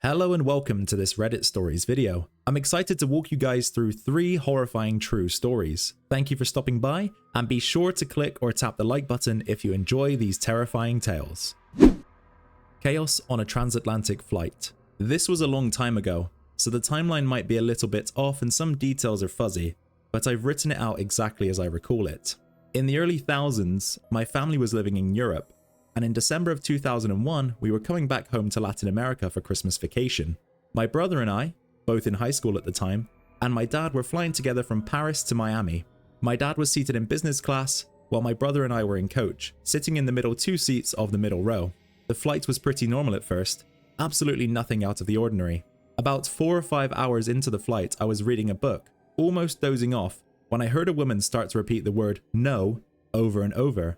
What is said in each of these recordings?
Hello and welcome to this Reddit Stories video. I'm excited to walk you guys through 3 horrifying true stories. Thank you for stopping by, and be sure to click or tap the like button if you enjoy these terrifying tales. Chaos on a transatlantic flight. This was a long time ago, so the timeline might be a little bit off and some details are fuzzy, but I've written it out exactly as I recall it. In the early thousands, my family was living in Europe, and in December of 2001, we were coming back home to Latin America for Christmas vacation. My brother and I, both in high school at the time, and my dad were flying together from Paris to Miami. My dad was seated in business class, while my brother and I were in coach, sitting in the middle 2 seats of the middle row. The flight was pretty normal at first, absolutely nothing out of the ordinary. About 4 or 5 hours into the flight, I was reading a book, almost dozing off, when I heard a woman start to repeat the word "no" over and over.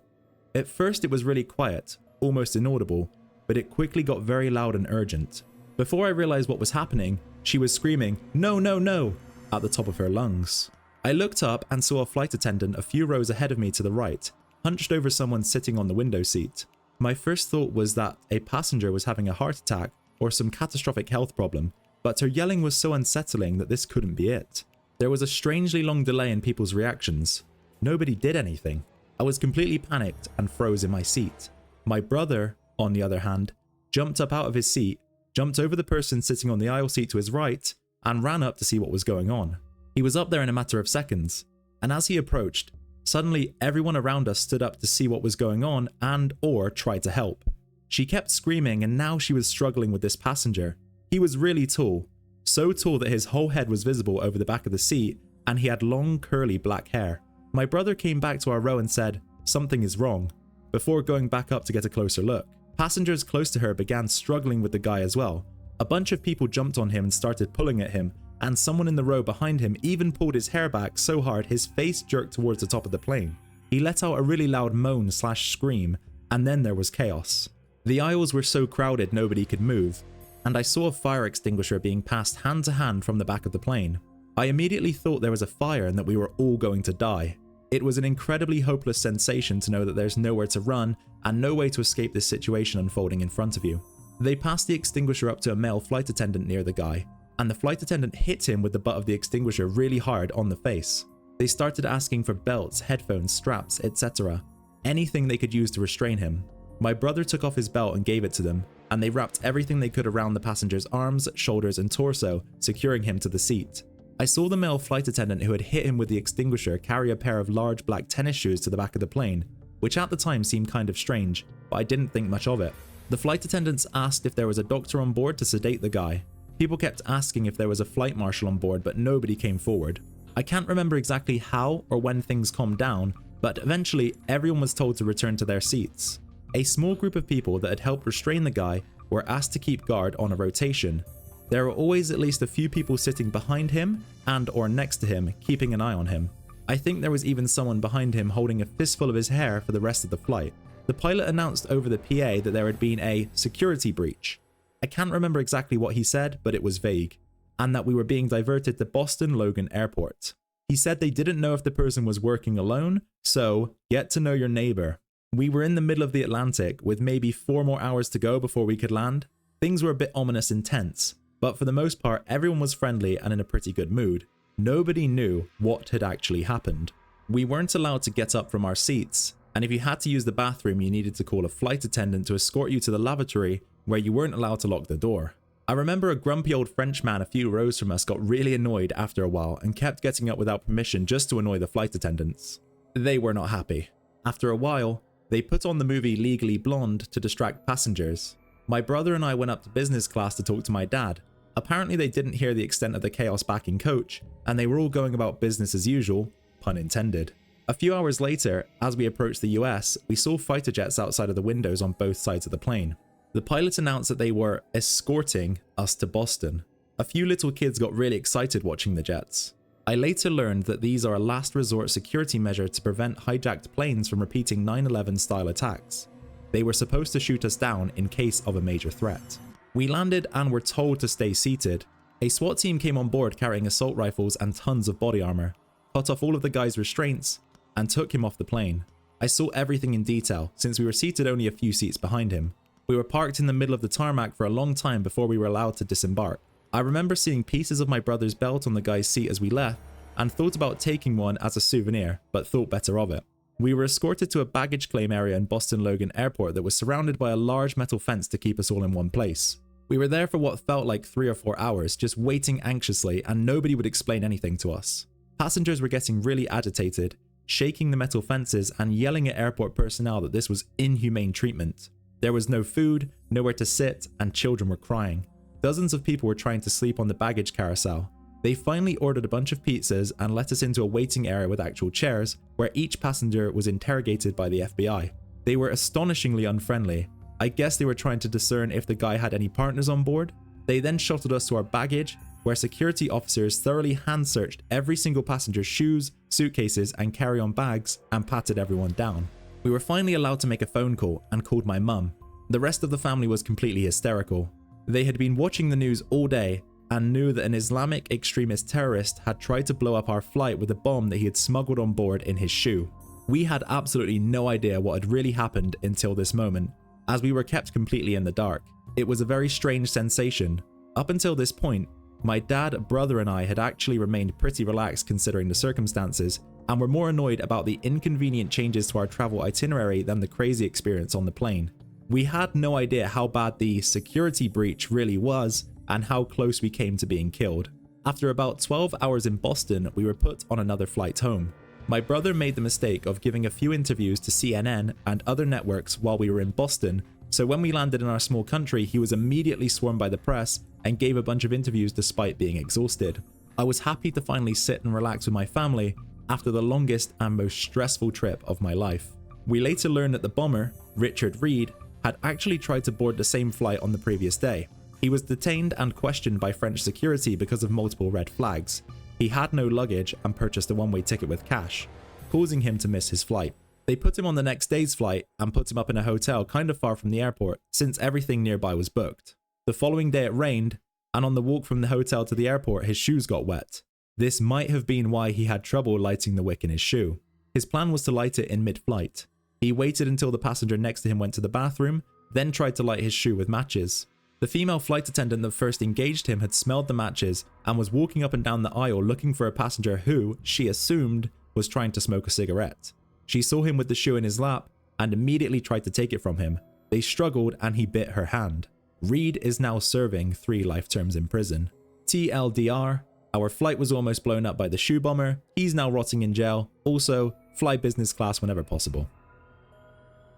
At first it was really quiet, almost inaudible, but it quickly got very loud and urgent. Before I realized what was happening, she was screaming "no, no, no" at the top of her lungs. I looked up and saw a flight attendant a few rows ahead of me to the right, hunched over someone sitting on the window seat. My first thought was that a passenger was having a heart attack or some catastrophic health problem, but her yelling was so unsettling that this couldn't be it. There was a strangely long delay in people's reactions. Nobody did anything. I was completely panicked and froze in my seat. My brother, on the other hand, jumped up out of his seat, jumped over the person sitting on the aisle seat to his right, and ran up to see what was going on. He was up there in a matter of seconds, and as he approached, suddenly everyone around us stood up to see what was going on and/or try to help. She kept screaming, and now she was struggling with this passenger. He was really tall, so tall that his whole head was visible over the back of the seat, and he had long curly black hair. My brother came back to our row and said, "Something is wrong," before going back up to get a closer look. Passengers close to her began struggling with the guy as well. A bunch of people jumped on him and started pulling at him, and someone in the row behind him even pulled his hair back so hard his face jerked towards the top of the plane. He let out a really loud moan/scream, and then there was chaos. The aisles were so crowded nobody could move, and I saw a fire extinguisher being passed hand to hand from the back of the plane. I immediately thought there was a fire and that we were all going to die. It was an incredibly hopeless sensation to know that there's nowhere to run and no way to escape this situation unfolding in front of you. They passed the extinguisher up to a male flight attendant near the guy, and the flight attendant hit him with the butt of the extinguisher really hard on the face. They started asking for belts, headphones, straps, etc. Anything they could use to restrain him. My brother took off his belt and gave it to them, and they wrapped everything they could around the passenger's arms, shoulders, and torso, securing him to the seat. I saw the male flight attendant who had hit him with the extinguisher carry a pair of large black tennis shoes to the back of the plane, which at the time seemed kind of strange, but I didn't think much of it. The flight attendants asked if there was a doctor on board to sedate the guy. People kept asking if there was a flight marshal on board, but nobody came forward. I can't remember exactly how or when things calmed down, but eventually everyone was told to return to their seats. A small group of people that had helped restrain the guy were asked to keep guard on a rotation. There were always at least a few people sitting behind him and/or next to him, keeping an eye on him. I think there was even someone behind him holding a fistful of his hair for the rest of the flight. The pilot announced over the PA that there had been a security breach. I can't remember exactly what he said, but it was vague, and that we were being diverted to Boston Logan Airport. He said they didn't know if the person was working alone, so get to know your neighbor. We were in the middle of the Atlantic with maybe 4 more hours to go before we could land. Things were a bit ominous and tense, but for the most part everyone was friendly and in a pretty good mood. Nobody knew what had actually happened. We weren't allowed to get up from our seats, and if you had to use the bathroom you needed to call a flight attendant to escort you to the lavatory, where you weren't allowed to lock the door. I remember a grumpy old French man a few rows from us got really annoyed after a while and kept getting up without permission just to annoy the flight attendants. They were not happy. After a while, they put on the movie Legally Blonde to distract passengers. My brother and I went up to business class to talk to my dad. Apparently they didn't hear the extent of the chaos back in coach, and they were all going about business as usual, pun intended. A few hours later, as we approached the US, we saw fighter jets outside of the windows on both sides of the plane. The pilot announced that they were escorting us to Boston. A few little kids got really excited watching the jets. I later learned that these are a last resort security measure to prevent hijacked planes from repeating 9/11 style attacks. They were supposed to shoot us down in case of a major threat. We landed and were told to stay seated. A SWAT team came on board carrying assault rifles and tons of body armor, cut off all of the guy's restraints, and took him off the plane. I saw everything in detail since we were seated only a few seats behind him. We were parked in the middle of the tarmac for a long time before we were allowed to disembark. I remember seeing pieces of my brother's belt on the guy's seat as we left, and thought about taking one as a souvenir, but thought better of it. We were escorted to a baggage claim area in Boston Logan Airport that was surrounded by a large metal fence to keep us all in one place. We were there for what felt like 3 or 4 hours, just waiting anxiously, and nobody would explain anything to us. Passengers were getting really agitated, shaking the metal fences and yelling at airport personnel that this was inhumane treatment. There was no food, nowhere to sit, and children were crying. Dozens of people were trying to sleep on the baggage carousel. They finally ordered a bunch of pizzas and let us into a waiting area with actual chairs, where each passenger was interrogated by the FBI. They were astonishingly unfriendly. I guess they were trying to discern if the guy had any partners on board. They then shuttled us to our baggage, where security officers thoroughly hand-searched every single passenger's shoes, suitcases, and carry-on bags, and patted everyone down. We were finally allowed to make a phone call and called my mum. The rest of the family was completely hysterical. They had been watching the news all day and knew that an Islamic extremist terrorist had tried to blow up our flight with a bomb that he had smuggled on board in his shoe. We had absolutely no idea what had really happened until this moment, as we were kept completely in the dark. It was a very strange sensation. Up until this point, my dad, brother, and I had actually remained pretty relaxed considering the circumstances, and were more annoyed about the inconvenient changes to our travel itinerary than the crazy experience on the plane. We had no idea how bad the security breach really was, and how close we came to being killed. After about 12 hours in Boston, we were put on another flight home. My brother made the mistake of giving a few interviews to CNN and other networks while we were in Boston, so when we landed in our small country, he was immediately swarmed by the press and gave a bunch of interviews despite being exhausted. I was happy to finally sit and relax with my family after the longest and most stressful trip of my life. We later learned that the bomber, Richard Reed, had actually tried to board the same flight on the previous day. He was detained and questioned by French security because of multiple red flags. He had no luggage and purchased a one-way ticket with cash, causing him to miss his flight. They put him on the next day's flight and put him up in a hotel kind of far from the airport, since everything nearby was booked. The following day it rained, and on the walk from the hotel to the airport his shoes got wet. This might have been why he had trouble lighting the wick in his shoe. His plan was to light it in mid-flight. He waited until the passenger next to him went to the bathroom, then tried to light his shoe with matches. The female flight attendant that first engaged him had smelled the matches and was walking up and down the aisle looking for a passenger who, she assumed, was trying to smoke a cigarette. She saw him with the shoe in his lap and immediately tried to take it from him. They struggled and he bit her hand. Reed is now serving 3 life terms in prison. TLDR, our flight was almost blown up by the shoe bomber. He's now rotting in jail. Also, fly business class whenever possible.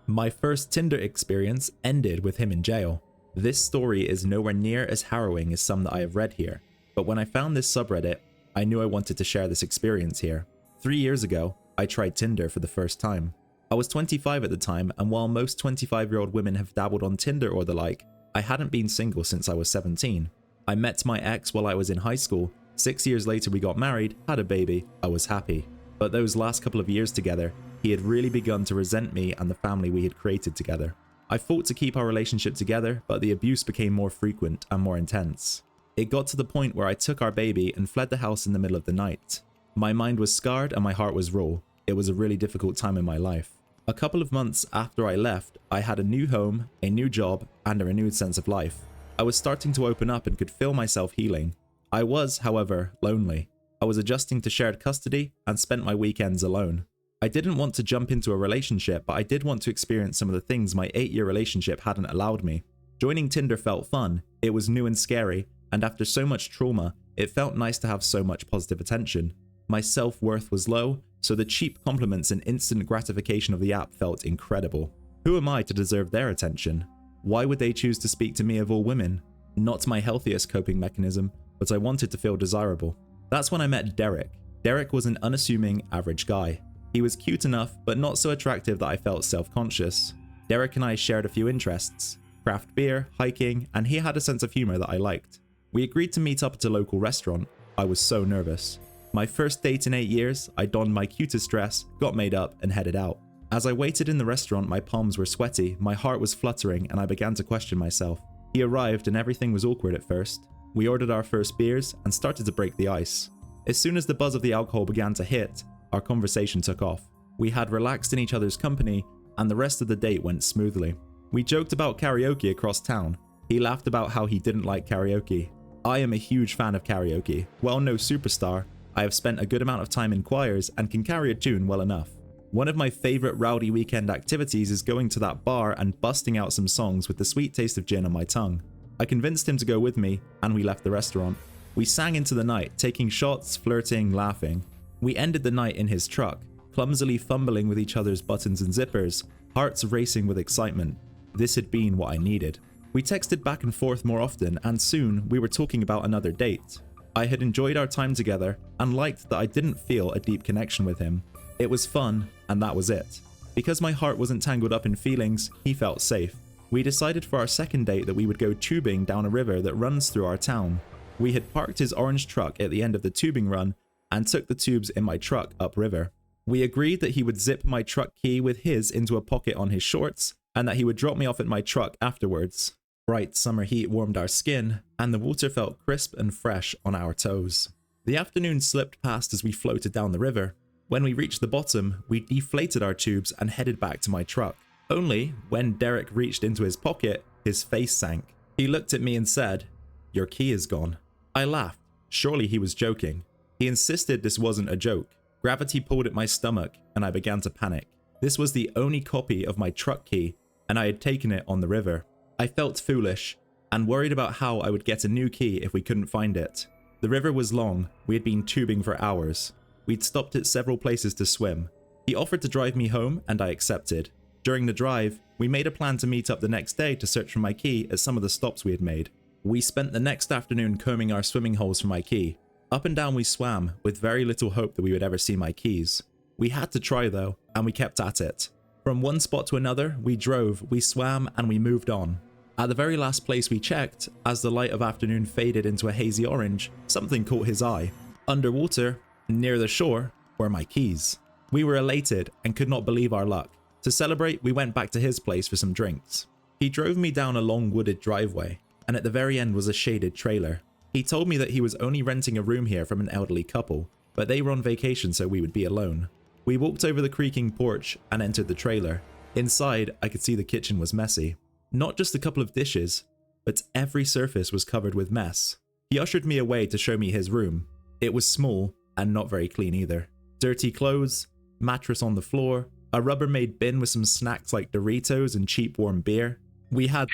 My first Tinder experience ended with him in jail. This story is nowhere near as harrowing as some that I have read here, but when I found this subreddit, I knew I wanted to share this experience here. 3 years ago, I tried Tinder for the first time. I was 25 at the time, and while most 25-year-old women have dabbled on Tinder or the like, I hadn't been single since I was 17. I met my ex while I was in high school. 6 years later we got married, had a baby, I was happy. But those last couple of years together, he had really begun to resent me and the family we had created together. I fought to keep our relationship together, but the abuse became more frequent and more intense. It got to the point where I took our baby and fled the house in the middle of the night. My mind was scarred and my heart was raw. It was a really difficult time in my life. A couple of months after I left, I had a new home, a new job, and a renewed sense of life. I was starting to open up and could feel myself healing. I was, however, lonely. I was adjusting to shared custody and spent my weekends alone. I didn't want to jump into a relationship, but I did want to experience some of the things my 8-year relationship hadn't allowed me. Joining Tinder felt fun, it was new and scary, and after so much trauma, it felt nice to have so much positive attention. My self-worth was low, so the cheap compliments and instant gratification of the app felt incredible. Who am I to deserve their attention? Why would they choose to speak to me of all women? Not my healthiest coping mechanism, but I wanted to feel desirable. That's when I met Derek. Derek was an unassuming, average guy. He was cute enough, but not so attractive that I felt self-conscious. Derek and I shared a few interests: craft beer, hiking, and he had a sense of humor that I liked. We agreed to meet up at a local restaurant. I was so nervous. My first date in 8 years, I donned my cutest dress, got made up, and headed out. As I waited in the restaurant, my palms were sweaty, my heart was fluttering, and I began to question myself. He arrived and everything was awkward at first. We ordered our first beers and started to break the ice. As soon as the buzz of the alcohol began to hit, our conversation took off. We had relaxed in each other's company, and the rest of the date went smoothly. We joked about karaoke across town. He laughed about how he didn't like karaoke. I am a huge fan of karaoke. While no superstar, I have spent a good amount of time in choirs and can carry a tune well enough. One of my favourite rowdy weekend activities is going to that bar and busting out some songs with the sweet taste of gin on my tongue. I convinced him to go with me, and we left the restaurant. We sang into the night, taking shots, flirting, laughing. We ended the night in his truck, clumsily fumbling with each other's buttons and zippers, hearts racing with excitement. This had been what I needed. We texted back and forth more often, and soon we were talking about another date. I had enjoyed our time together and liked that I didn't feel a deep connection with him. It was fun, and that was it. Because my heart wasn't tangled up in feelings, he felt safe. We decided for our second date that we would go tubing down a river that runs through our town. We had parked his orange truck at the end of the tubing run and took the tubes in my truck upriver. We agreed that he would zip my truck key with his into a pocket on his shorts and that he would drop me off at my truck afterwards. Bright summer heat warmed our skin, and the water felt crisp and fresh on our toes. The afternoon slipped past as we floated down the river. When we reached the bottom, we deflated our tubes and headed back to my truck. Only, when Derek reached into his pocket, his face sank. He looked at me and said, "Your key is gone." I laughed. Surely he was joking. He insisted this wasn't a joke. Gravity pulled at my stomach, and I began to panic. This was the only copy of my truck key, and I had taken it on the river. I felt foolish, and worried about how I would get a new key if we couldn't find it. The river was long. We had been tubing for hours. We'd stopped at several places to swim. He offered to drive me home, and I accepted. During the drive, we made a plan to meet up the next day to search for my key at some of the stops we had made. We spent the next afternoon combing our swimming holes for my key. Up and down we swam, with very little hope that we would ever see my keys. We had to try though, and we kept at it. From one spot to another, we drove, we swam, and we moved on. At the very last place we checked, as the light of afternoon faded into a hazy orange, something caught his eye. Underwater, near the shore, were my keys. We were elated and could not believe our luck. To celebrate, we went back to his place for some drinks. He drove me down a long wooded driveway, and at the very end was a shaded trailer. He told me that he was only renting a room here from an elderly couple, but they were on vacation so we would be alone. We walked over the creaking porch and entered the trailer. Inside, I could see the kitchen was messy. Not just a couple of dishes, but every surface was covered with mess. He ushered me away to show me his room. It was small and not very clean either. Dirty clothes, mattress on the floor, a Rubbermaid bin with some snacks like Doritos and cheap warm beer. We had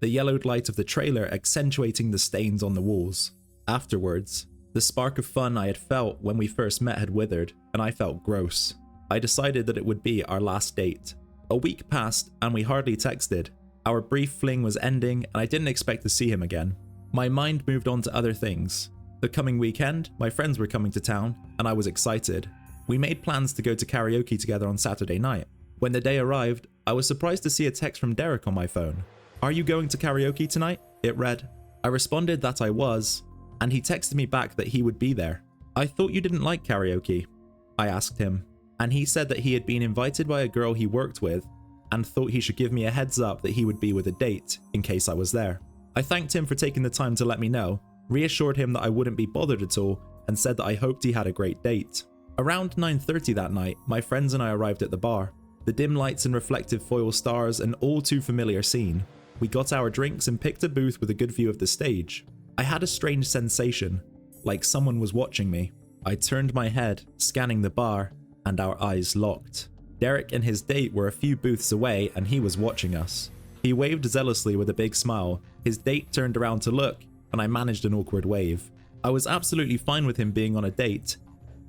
the yellowed light of the trailer accentuating the stains on the walls. Afterwards, the spark of fun I had felt when we first met had withered, and I felt gross. I decided that it would be our last date. A week passed and we hardly texted. Our brief fling was ending and I didn't expect to see him again. My mind moved on to other things. The coming weekend, my friends were coming to town and I was excited. We made plans to go to karaoke together on Saturday night. When the day arrived, I was surprised to see a text from Derek on my phone. "Are you going to karaoke tonight?" it read. I responded that I was, and he texted me back that he would be there. "I thought you didn't like karaoke," I asked him, and he said that he had been invited by a girl he worked with and thought he should give me a heads up that he would be with a date in case I was there. I thanked him for taking the time to let me know, reassured him that I wouldn't be bothered at all, and said that I hoped he had a great date. Around 9:30 that night, my friends and I arrived at the bar. The dim lights and reflective foil stars, an all too familiar scene. We got our drinks and picked a booth with a good view of the stage. I had a strange sensation, like someone was watching me. I turned my head, scanning the bar, and our eyes locked. Derek and his date were a few booths away and he was watching us. He waved zealously with a big smile. His date turned around to look, and I managed an awkward wave. I was absolutely fine with him being on a date,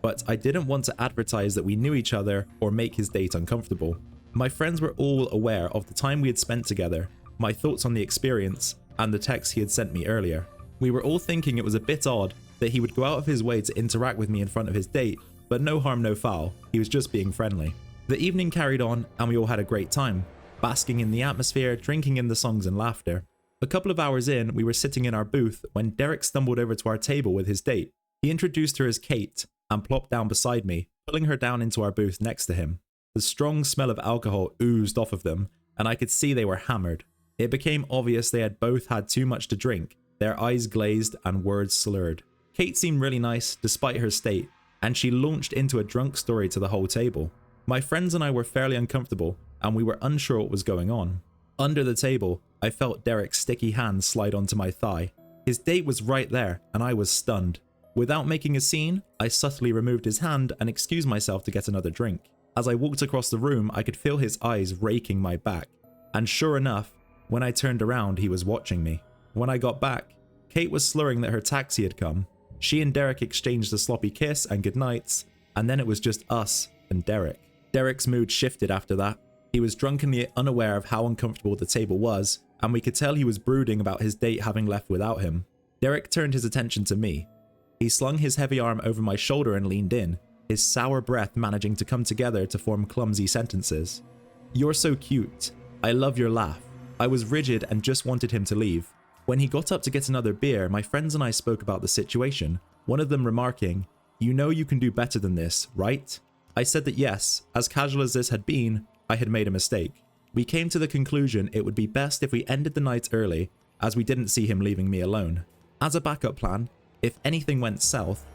but I didn't want to advertise that we knew each other or make his date uncomfortable. My friends were all aware of the time we had spent together, my thoughts on the experience, and the text he had sent me earlier. We were all thinking it was a bit odd that he would go out of his way to interact with me in front of his date, but no harm, no foul. He was just being friendly. The evening carried on and we all had a great time, basking in the atmosphere, drinking in the songs and laughter. A couple of hours in, we were sitting in our booth when Derek stumbled over to our table with his date. He introduced her as Kate and plopped down beside me, pulling her down into our booth next to him. The strong smell of alcohol oozed off of them, and I could see they were hammered. It became obvious they had both had too much to drink, their eyes glazed and words slurred. Kate seemed really nice despite her state, and she launched into a drunk story to the whole table. My friends and I were fairly uncomfortable, and we were unsure what was going on. Under the table, I felt Derek's sticky hand slide onto my thigh. His date was right there, and I was stunned. Without making a scene, I subtly removed his hand and excused myself to get another drink. As I walked across the room, I could feel his eyes raking my back. And sure enough, when I turned around, he was watching me. When I got back, Kate was slurring that her taxi had come. She and Derek exchanged a sloppy kiss and goodnights, and then it was just us and Derek. Derek's mood shifted after that. He was drunkenly unaware of how uncomfortable the table was, and we could tell he was brooding about his date having left without him. Derek turned his attention to me. He slung his heavy arm over my shoulder and leaned in, his sour breath managing to come together to form clumsy sentences. "You're so cute. I love your laugh." I was rigid and just wanted him to leave. When he got up to get another beer, my friends and I spoke about the situation, one of them remarking, "You know you can do better than this, right?" I said that yes, as casual as this had been, I had made a mistake. We came to the conclusion it would be best if we ended the night early, as we didn't see him leaving me alone. As a backup plan, if anything went south,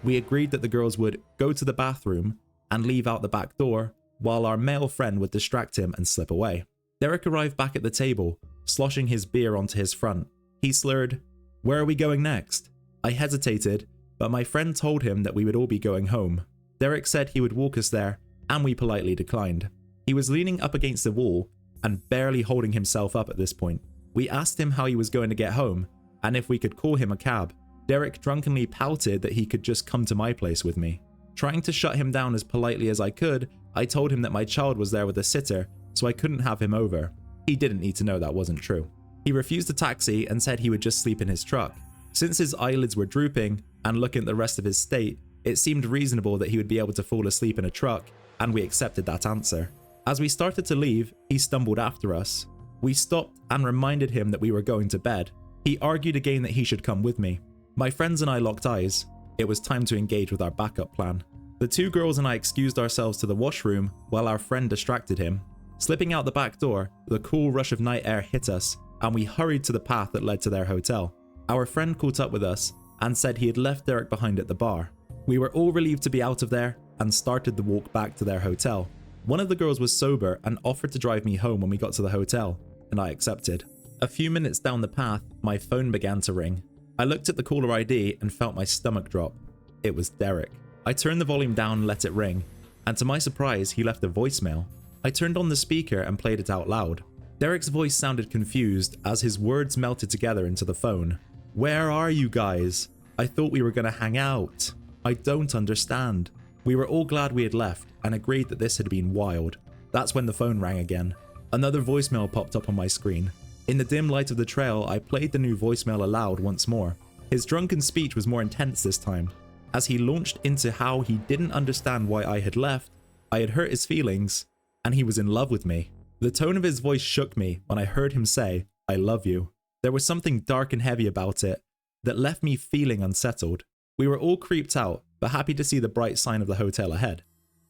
we agreed that the girls would go to the bathroom and leave out the back door, while our male friend would distract him and slip away. Derek arrived back at the table, sloshing his beer onto his front. He slurred, "Where are we going next?" I hesitated, but my friend told him that we would all be going home. Derek said he would walk us there, and we politely declined. He was leaning up against the wall and barely holding himself up at this point. We asked him how he was going to get home, and if we could call him a cab. Derek drunkenly pouted that he could just come to my place with me. Trying to shut him down as politely as I could, I told him that my child was there with a sitter, so I couldn't have him over. He didn't need to know that wasn't true. He refused a taxi and said he would just sleep in his truck. Since his eyelids were drooping, and looking at the rest of his state, it seemed reasonable that he would be able to fall asleep in a truck, and we accepted that answer. As we started to leave, he stumbled after us. We stopped and reminded him that we were going to bed. He argued again that he should come with me. My friends and I locked eyes. It was time to engage with our backup plan. The two girls and I excused ourselves to the washroom while our friend distracted him. Slipping out the back door, the cool rush of night air hit us, and we hurried to the path that led to their hotel. Our friend caught up with us and said he had left Derek behind at the bar. We were all relieved to be out of there and started the walk back to their hotel. One of the girls was sober and offered to drive me home when we got to the hotel, and I accepted. A few minutes down the path, my phone began to ring. I looked at the caller ID and felt my stomach drop. It was Derek. I turned the volume down and let it ring, and to my surprise, he left a voicemail. I turned on the speaker and played it out loud. Derek's voice sounded confused as his words melted together into the phone. "Where are you guys? I thought we were gonna hang out. I don't understand." We were all glad we had left and agreed that this had been wild. That's when the phone rang again. Another voicemail popped up on my screen. In the dim light of the trail, I played the new voicemail aloud once more. His drunken speech was more intense this time, as he launched into how he didn't understand why I had left, I had hurt his feelings, and he was in love with me. The tone of his voice shook me when I heard him say, "I love you." There was something dark and heavy about it that left me feeling unsettled. We were all creeped out, but happy to see the bright sign of the hotel ahead.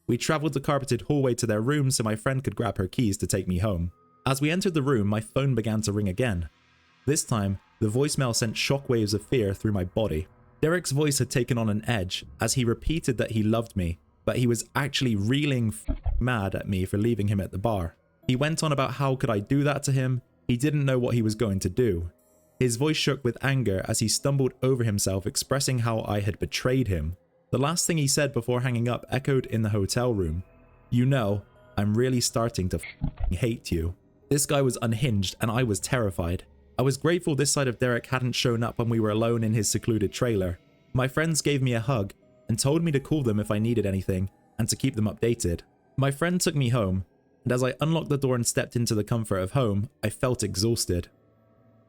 We travelled the carpeted hallway to their room so my friend could grab her keys to take me home. As we entered the room, my phone began to ring again. This time, the voicemail sent shockwaves of fear through my body. Derek's voice had taken on an edge as he repeated that he loved me, but he was actually reeling mad at me for leaving him at the bar. He went on about how could I do that to him. He didn't know what he was going to do. His voice shook with anger as he stumbled over himself, expressing how I had betrayed him. The last thing he said before hanging up echoed in the hotel room. "You know, I'm really starting to hate you." This guy was unhinged and I was terrified. I was grateful this side of Derek hadn't shown up when we were alone in his secluded trailer. My friends gave me a hug and told me to call them if I needed anything and to keep them updated. My friend took me home, and as I unlocked the door and stepped into the comfort of home, I felt exhausted.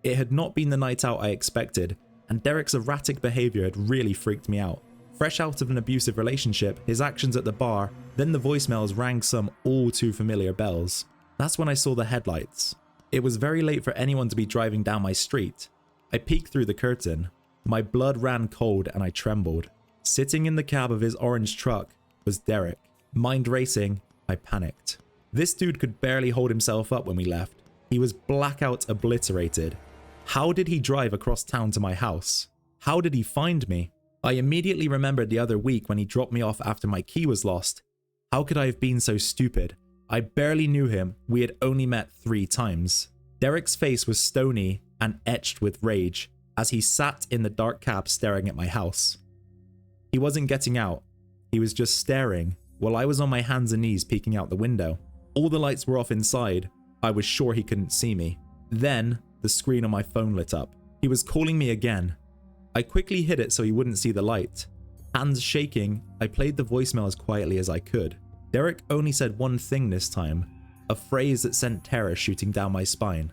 It had not been the night out I expected, and Derek's erratic behavior had really freaked me out. Fresh out of an abusive relationship, his actions at the bar, then the voicemails rang some all too familiar bells. That's when I saw the headlights. It was very late for anyone to be driving down my street. I peeked through the curtain. My blood ran cold and I trembled. Sitting in the cab of his orange truck was Derek. Mind racing, I panicked. This dude could barely hold himself up when we left. He was blackout obliterated. How did he drive across town to my house? How did he find me? I immediately remembered the other week when he dropped me off after my key was lost. How could I have been so stupid? I barely knew him. We had only met 3 times. Derek's face was stony and etched with rage as he sat in the dark cab staring at my house. He wasn't getting out, he was just staring while I was on my hands and knees peeking out the window. All the lights were off inside, I was sure he couldn't see me. Then, the screen on my phone lit up. He was calling me again. I quickly hid it so he wouldn't see the light. Hands shaking, I played the voicemail as quietly as I could. Derek only said one thing this time, a phrase that sent terror shooting down my spine.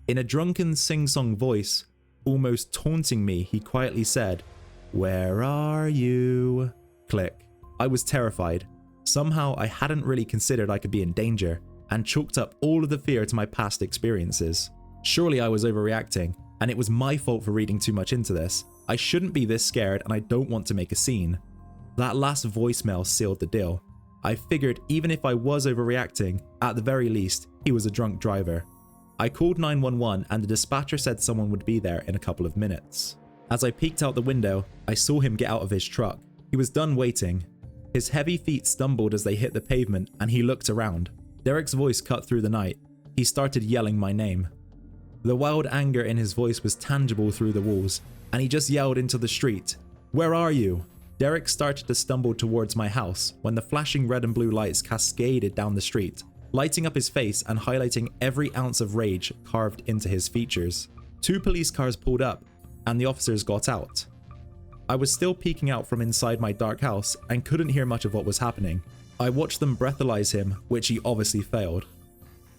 In a drunken sing-song voice, almost taunting me, he quietly said, "Where are you?" Click. I was terrified. Somehow I hadn't really considered I could be in danger, and chalked up all of the fear to my past experiences. Surely I was overreacting, and it was my fault for reading too much into this. I shouldn't be this scared, and I don't want to make a scene. That last voicemail sealed the deal. I figured even if I was overreacting, at the very least, he was a drunk driver. I called 911 and the dispatcher said someone would be there in a couple of minutes. As I peeked out the window, I saw him get out of his truck. He was done waiting. His heavy feet stumbled as they hit the pavement and he looked around. Derek's voice cut through the night. He started yelling my name. The wild anger in his voice was tangible through the walls, and he just yelled into the street, "Where are you?" Derek started to stumble towards my house when the flashing red and blue lights cascaded down the street, lighting up his face and highlighting every ounce of rage carved into his features. 2 police cars pulled up, and the officers got out. I was still peeking out from inside my dark house and couldn't hear much of what was happening. I watched them breathalyze him, which he obviously failed.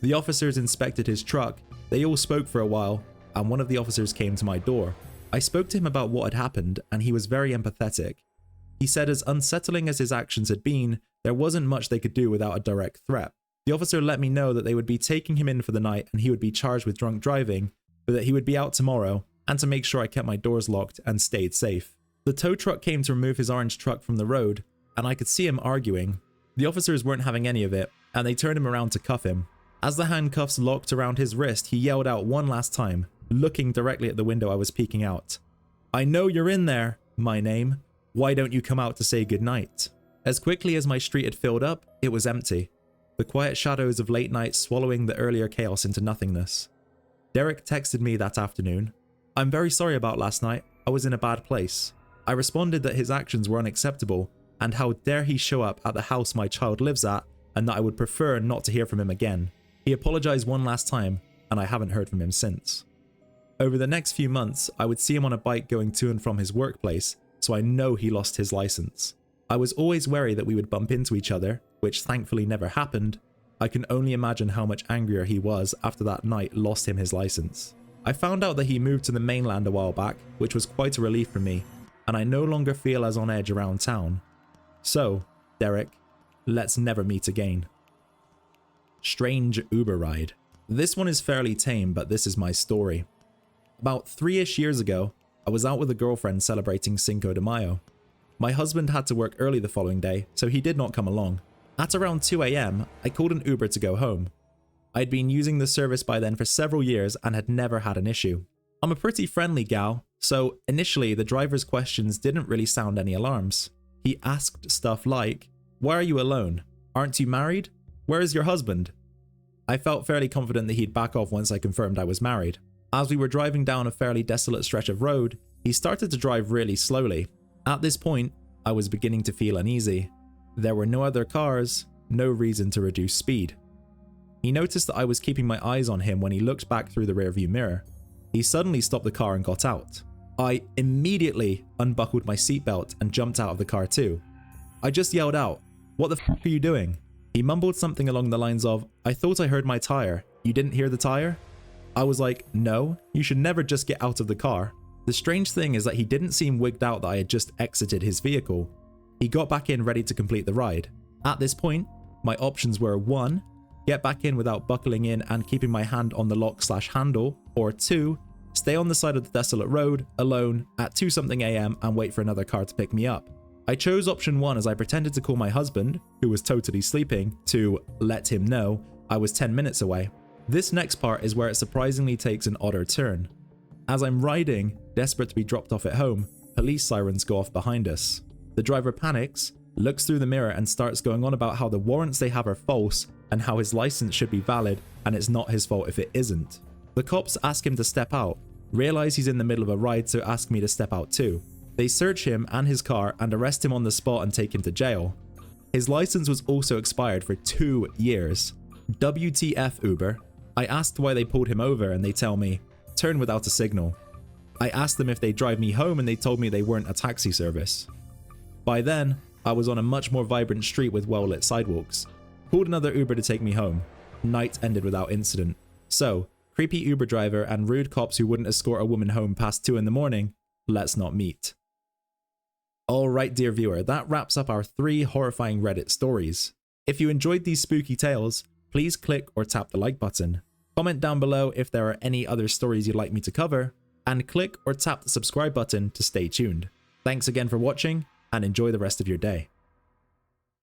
The officers inspected his truck, they all spoke for a while, and one of the officers came to my door. I spoke to him about what had happened, and he was very empathetic. He said as unsettling as his actions had been, there wasn't much they could do without a direct threat. The officer let me know that they would be taking him in for the night and he would be charged with drunk driving, but that he would be out tomorrow, and to make sure I kept my doors locked and stayed safe. The tow truck came to remove his orange truck from the road, and I could see him arguing. The officers weren't having any of it, and they turned him around to cuff him. As the handcuffs locked around his wrist, he yelled out one last time, looking directly at the window I was peeking out. "I know you're in there, my name. Why don't you come out to say goodnight?" As quickly as my street had filled up, it was empty. The quiet shadows of late night swallowing the earlier chaos into nothingness. Derek texted me that afternoon. "I'm very sorry about last night. I was in a bad place." I responded that his actions were unacceptable, and how dare he show up at the house my child lives at, and that I would prefer not to hear from him again. He apologized one last time, and I haven't heard from him since. Over the next few months, I would see him on a bike going to and from his workplace, so I know he lost his license. I was always wary that we would bump into each other, which thankfully never happened. I can only imagine how much angrier he was after that night lost him his license. I found out that he moved to the mainland a while back, which was quite a relief for me, and I no longer feel as on edge around town. So, Derek, let's never meet again. Strange Uber ride. This one is fairly tame, but this is my story. About 3-ish years ago, I was out with a girlfriend celebrating Cinco de Mayo. My husband had to work early the following day, so he did not come along. At around 2 AM, I called an Uber to go home. I'd been using the service by then for several years and had never had an issue. I'm a pretty friendly gal, so initially the driver's questions didn't really sound any alarms. He asked stuff like, "Why are you alone? Aren't you married? Where is your husband?" I felt fairly confident that he'd back off once I confirmed I was married. As we were driving down a fairly desolate stretch of road, he started to drive really slowly. At this point, I was beginning to feel uneasy. There were no other cars, no reason to reduce speed. He noticed that I was keeping my eyes on him when he looked back through the rearview mirror. He suddenly stopped the car and got out. I immediately unbuckled my seatbelt and jumped out of the car too. I just yelled out, "What the f*** are you doing?" He mumbled something along the lines of, "I thought I heard my tire. You didn't hear the tire?" I was like, "No, you should never just get out of the car." The strange thing is that he didn't seem wigged out that I had just exited his vehicle. He got back in ready to complete the ride. At this point, my options were 1, get back in without buckling in and keeping my hand on the lock/handle, or 2, stay on the side of the desolate road, alone, at 2 something AM and wait for another car to pick me up. I chose option 1 as I pretended to call my husband, who was totally sleeping, to let him know I was 10 minutes away. This next part is where it surprisingly takes an odder turn. As I'm riding, desperate to be dropped off at home, police sirens go off behind us. The driver panics, looks through the mirror and starts going on about how the warrants they have are false and how his license should be valid and it's not his fault if it isn't. The cops ask him to step out, realize he's in the middle of a ride so ask me to step out too. They search him and his car and arrest him on the spot and take him to jail. His license was also expired for 2 years. WTF Uber? I asked why they pulled him over and they tell me, turn without a signal. I asked them if they drive me home and they told me they weren't a taxi service. By then, I was on a much more vibrant street with well-lit sidewalks. Called another Uber to take me home. Night ended without incident. So, creepy Uber driver and rude cops who wouldn't escort a woman home past 2 in the morning, let's not meet. Alright dear viewer, that wraps up our 3 horrifying Reddit stories. If you enjoyed these spooky tales, please click or tap the like button. Comment down below if there are any other stories you'd like me to cover, and click or tap the subscribe button to stay tuned. Thanks again for watching, and enjoy the rest of your day.